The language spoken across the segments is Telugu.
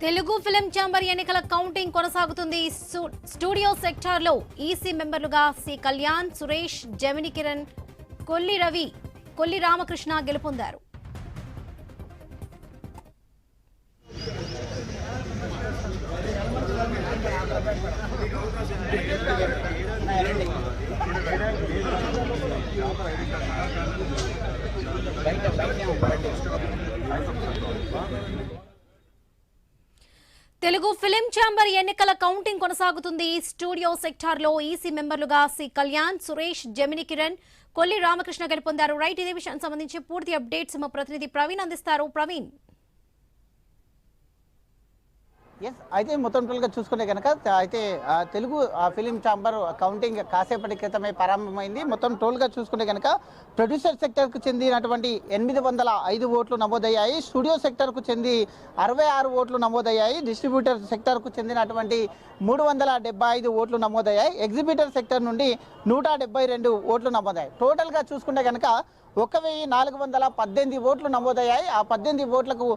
తెలుగు ఫిలిం ఛాంబర్ ఎన్నికల కౌంటింగ్ కొనసాగుతుంది. స్టూడియో సెక్టార్లో ఈసీ మెంబర్లుగా సి కళ్యాణ్, సురేష్, జమిని కిరణ్, కొల్లి రవి, కొల్లి రామకృష్ణ గెలుపొందారు. తెలుగు ఫిలిం ఛాంబర్ ఎన్నికల కౌంటింగ్ కొనసాగుతుంది. స్టూడియో సెక్టార్లో ఈసీ మెంబర్లుగా సి కళ్యాణ్, సురేష్, జమిని కిరణ్, కొల్లి రామకృష్ణ గెలుపొందారు. రైట్, ఇదే విషయానికి సంబంధించి పూర్తి అప్డేట్స్ మా ప్రతినిధి ప్రవీణ్ అందిస్తారు. ప్రవీణ్. అయితే మొత్తం టోల్గా చూసుకునే కనుక అయితే తెలుగు ఫిలిం ఛాంబర్ కౌంటింగ్ కాసేపటి క్రితమే ప్రారంభమైంది. మొత్తం టోల్గా చూసుకునే కనుక ప్రొడ్యూసర్ సెక్టర్కు చెందినటువంటి 805 ఓట్లు నమోదయ్యాయి. స్టూడియో సెక్టర్కు చెంది 66 ఓట్లు నమోదయ్యాయి. డిస్ట్రిబ్యూటర్ సెక్టర్కు చెందినటువంటి 375 ఓట్లు నమోదయ్యాయి. ఎగ్జిబిటర్ సెక్టర్ నుండి 172 ఓట్లు నమోదయ్యాయి. టోటల్గా చూసుకుంటే కనుక 1418 ఓట్లు నమోదయ్యాయి. ఆ 18 ఓట్లకు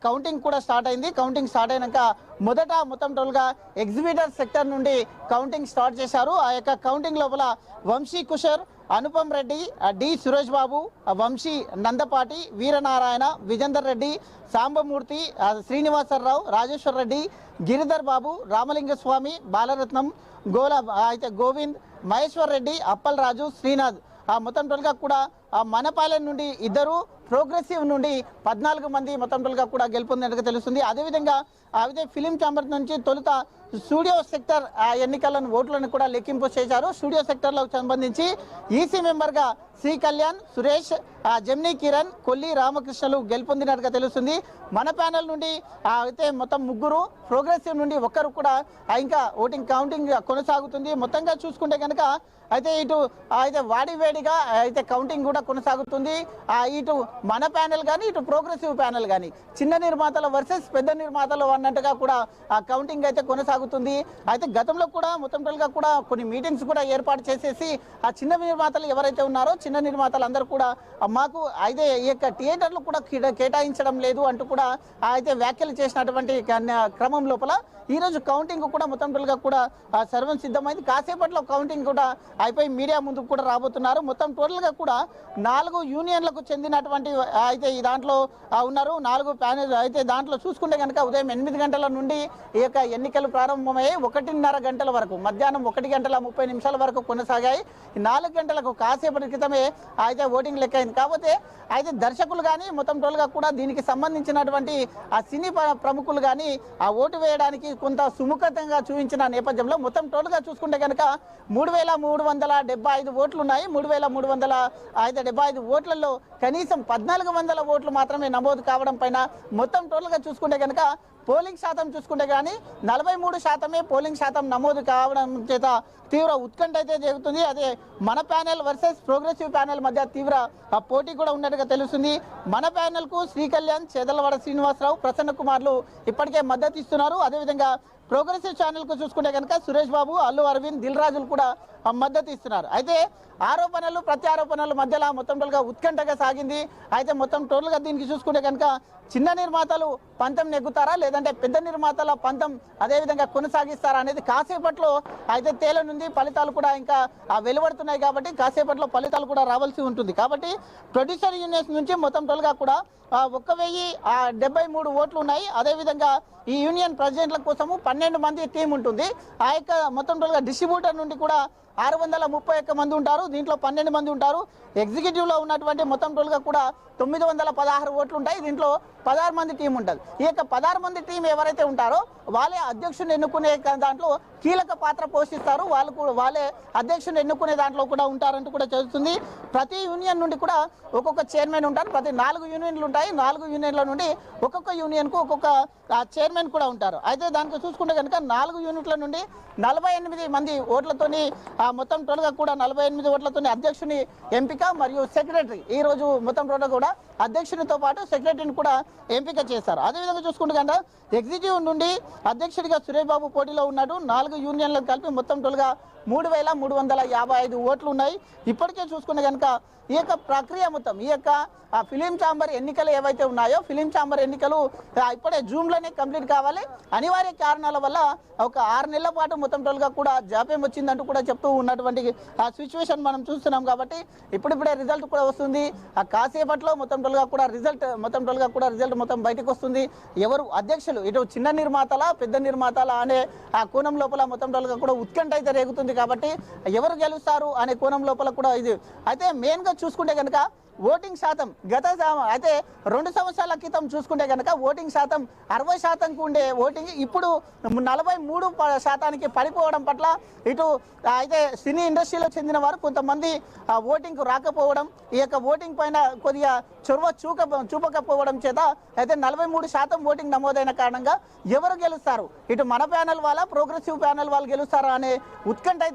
కౌంటింగ్ కూడా స్టార్ట్ అయింది. కౌంటింగ్ స్టార్ట్ అయినాక మొదట మొత్తం టోల్గా ఎగ్జిబిటర్ సెక్టర్ నుండి కౌంటింగ్ స్టార్ట్ చేశారు. ఆ యొక్క కౌంటింగ్ లోపల వంశీ కుషర్, అనుపమ్ రెడ్డి, డి సురేష్ బాబు, వంశీ నందపాటి, వీరనారాయణ, విజేందర్ రెడ్డి, సాంబమూర్తి, శ్రీనివాసరావు, రాజేశ్వర్ రెడ్డి, గిరిధర్ బాబు, రామలింగస్వామి, బాలరత్నం, అయితే గోవింద్, మహేశ్వర్ రెడ్డి, అప్పల్ రాజు, శ్రీనాథ్ మొత్తం టోల్గా కూడా మనపాలెం నుండి 2, ప్రోగ్రెసివ్ నుండి 14 మంది మొత్తం టోల్గా కూడా గెలుపొందినట్టుగా తెలుస్తుంది. అదేవిధంగా ఫిలిం ఛాంబర్ నుంచి తొలుత స్టూడియో సెక్టర్ ఎన్నికలను ఓట్లను కూడా లెక్కింపు చేశారు. స్టూడియో సెక్టర్లకు సంబంధించి ఈసీ మెంబర్గా సి కళ్యాణ్, సురేష్, జమిని కిరణ్, కొల్లి రామకృష్ణలు గెలుపొందినట్టుగా తెలుస్తుంది. మన ప్యానెల్ నుండి అయితే మొత్తం 3, ప్రోగ్రెసివ్ నుండి 1 కూడా ఇంకా ఓటింగ్ కౌంటింగ్ కొనసాగుతుంది. మొత్తంగా చూసుకుంటే కనుక అయితే ఇటు వాడివేడిగా అయితే కౌంటింగ్ కూడా కొనసాగుతుంది. ఇటు మన ప్యానెల్ కానీ ఇటు ప్రోగ్రెసివ్ ప్యానెల్ కానీ చిన్న నిర్మాతల వర్సెస్ పెద్ద నిర్మాతలు అన్నట్టుగా కూడా ఆ కౌంటింగ్ అయితే కొనసాగుతుంది. అయితే గతంలో కూడా మొత్తం టోల్గా కూడా కొన్ని మీటింగ్స్ కూడా ఏర్పాటు చేసేసి ఆ చిన్న నిర్మాతలు ఎవరైతే ఉన్నారో చిన్న నిర్మాతలు అందరూ కూడా మాకు అయితే ఈ యొక్క థియేటర్లు కూడా కేటాయించడం లేదు అంటూ కూడా అయితే వ్యాఖ్యలు చేసినటువంటి క్రమం లోపల ఈరోజు కౌంటింగ్ కూడా మొత్తం టోల్గా కూడా సర్వం సిద్ధమైంది. కాసేపట్లో కౌంటింగ్ కూడా అయిపోయి మీడియా ముందుకు కూడా రాబోతున్నారు. మొత్తం టోటల్గా కూడా 4 యూనియన్లకు చెందినటువంటి అయితే ఈ దాంట్లో ఉన్నారు. 4 ప్యానెల్ అయితే దాంట్లో చూసుకుంటే కనుక ఉదయం 8 గంటల నుండి ఈ యొక్క ఎన్నికలు ప్రారంభమయ్యాయి. 1:30 గంటల వరకు, మధ్యాహ్నం 1:30 వరకు కొనసాగాయి. 4 గంటలకు కాసేపటి క్రితమే అయితే ఓటింగ్ లెక్క అయింది. కాకపోతే అయితే దర్శకులు కానీ మొత్తం టోల్గా కూడా దీనికి సంబంధించినటువంటి ఆ సినీ ప్రముఖులు కానీ ఆ ఓటు వేయడానికి కొంత సుముఖతంగా చూపించిన నేపథ్యంలో మొత్తం టోటల్గా చూసుకుంటే కనుక 3375 ఓట్లు ఉన్నాయి. 3375 ఓట్లలో కనీసం 1400 ఓట్లు మాత్రమే నమోదు కావడం పైన మొత్తం టోటల్గా చూసుకుంటే కనుక పోలింగ్ శాతం చూసుకుంటే కానీ 43% పోలింగ్ శాతం నమోదు కావడం చేత తీవ్ర ఉత్కంఠ అయితే జరుగుతుంది. అదే మన ప్యానెల్ వర్సెస్ ప్రోగ్రెసివ్ ప్యానెల్ మధ్య తీవ్ర పోటీ కూడా ఉన్నట్టుగా తెలుస్తుంది. మన ప్యానెల్కు శ్రీ కళ్యాణ్, చేదలవాడ శ్రీనివాసరావు, ప్రసన్న కుమార్లు ఇప్పటికే మద్దతు ఇస్తున్నారు. అదేవిధంగా ప్రోగ్రెసివ్ ఛానల్కు చూసుకుంటే కనుక సురేష్ బాబు, అల్లు అరవింద్, దిల్ రాజులు కూడా మద్దతు ఇస్తున్నారు. అయితే ఆరోపణలు ప్రత్యారోపణల మధ్యలో మొత్తం టోల్గా ఉత్కంఠగా సాగింది. అయితే మొత్తం టోటల్గా దీనికి చూసుకుంటే కనుక చిన్న నిర్మాతలు పంతం నెగ్గుతారా లేదంటే పెద్ద నిర్మాతల పంతం అదేవిధంగా కొనసాగిస్తారా అనేది కాసేపట్లో అయితే తేలనుంది. ఫలితాలు కూడా ఇంకా వెలువడుతున్నాయి కాబట్టి కాసేపట్లో ఫలితాలు కూడా రావాల్సి ఉంటుంది. కాబట్టి ప్రొడ్యూసర్ యూనియన్స్ నుంచి మొత్తం టోల్గా కూడా 1073 ఓట్లు ఉన్నాయి. అదేవిధంగా ఈ యూనియన్ ప్రెసిడెంట్ల కోసము 12 మంది టీం ఉంటుంది. ఆ యొక్క మొత్తం టోల్గా డిస్ట్రిబ్యూటర్ నుండి కూడా 631 మంది ఉంటారు. దీంట్లో 12 మంది ఉంటారు. ఎగ్జిక్యూటివ్లో ఉన్నటువంటి మొత్తం టోల్గా కూడా 916 ఓట్లు ఉంటాయి. దీంట్లో 16 మంది టీం ఉంటుంది. ఈ యొక్క 16 మంది టీం ఎవరైతే ఉంటారో వాళ్ళే అధ్యక్షుని ఎన్నుకునే దాంట్లో కీలక పాత్ర పోషిస్తారు. వాళ్ళే అధ్యక్షుని ఎన్నుకునే దాంట్లో కూడా ఉంటారంటూ కూడా తెలుస్తుంది. ప్రతి యూనియన్ నుండి కూడా ఒక్కొక్క చైర్మన్ ఉంటారు. ప్రతి 4 యూనియన్లు ఉంటాయి. 4 యూనియన్ల నుండి ఒక్కొక్క యూనియన్కు ఒక్కొక్క చైర్మన్ కూడా ఉంటారు. అయితే దానికి చూసుకుంటే కనుక 4 యూనిట్ల నుండి 48 మంది ఓట్లతోని మొత్తం టోటల్గా కూడా 48 ఓట్లతో అధ్యక్షుని ఎంపిక మరియు సెక్రటరీ ఈ రోజు మొత్తం టోటల్ కూడా అధ్యక్షునితో పాటు సెక్రటరీని కూడా ఎంపిక చేశారు. అదేవిధంగా చూసుకుంటే కనుక ఎగ్జిక్యూటివ్ నుండి అధ్యక్షుడిగా సురేష్ బాబు పోటీలో ఉన్నాడు. 4 యూనియన్లను కలిపి మొత్తం టోటల్గా 3,355 ఓట్లు ఉన్నాయి. ఇప్పటికే చూసుకుంటే కనుక ఈ యొక్క ప్రక్రియ మొత్తం ఈ యొక్క ఫిలిం ఛాంబర్ ఎన్నికలు ఏవైతే ఉన్నాయో ఫిలిం ఛాంబర్ ఎన్నికలు ఇప్పుడే జూన్లోనే కంప్లీట్ కావాలి. అనివార్య కారణాల వల్ల ఒక 6 నెలల పాటు మొత్తం టోల్గా కూడా జాప్యం వచ్చిందంటూ కూడా చెప్తూ ఉన్నటువంటి ఆ సిచ్యువేషన్ మనం చూస్తున్నాం. కాబట్టి ఇప్పుడిప్పుడే రిజల్ట్ కూడా వస్తుంది. కాసేపట్లో మొత్తం టోల్గా కూడా రిజల్ట్ మొత్తం బయటకు వస్తుంది. ఎవరు అధ్యక్షులు ఇటు చిన్న నిర్మాతల పెద్ద నిర్మాతల అనే ఆ కోణం లోపల మొత్తం టోల్గా కూడా ఉత్కంఠ అయితే రేగుతుంది. కాబట్టి ఎవరు గెలుస్తారు అనే కోణం లోపల కూడా ఇది అయితే మెయిన్గా చూసుకుంటే కనుక ఓటింగ్ శాతం అయితే 2 సంవత్సరాల క్రితం చూసుకుంటే కనుక ఓటింగ్ శాతం 60%కు ఉండే ఓటింగ్ ఇప్పుడు 43% పడిపోవడం పట్ల ఇటు అయితే సినీ ఇండస్ట్రీలో చెందిన వారు కొంతమంది ఓటింగ్కు రాకపోవడం ఈ యొక్క ఓటింగ్ పైన కొద్దిగా చొరవ చూపకపోవడం చేత అయితే 43% ఓటింగ్ నమోదైన కారణంగా ఎవరు గెలుస్తారు ఇటు మన ప్యానెల్ వాళ్ళ ప్రోగ్రెసివ్ ప్యానెల్ వాళ్ళు గెలుస్తారా అనే ఉత్కంఠ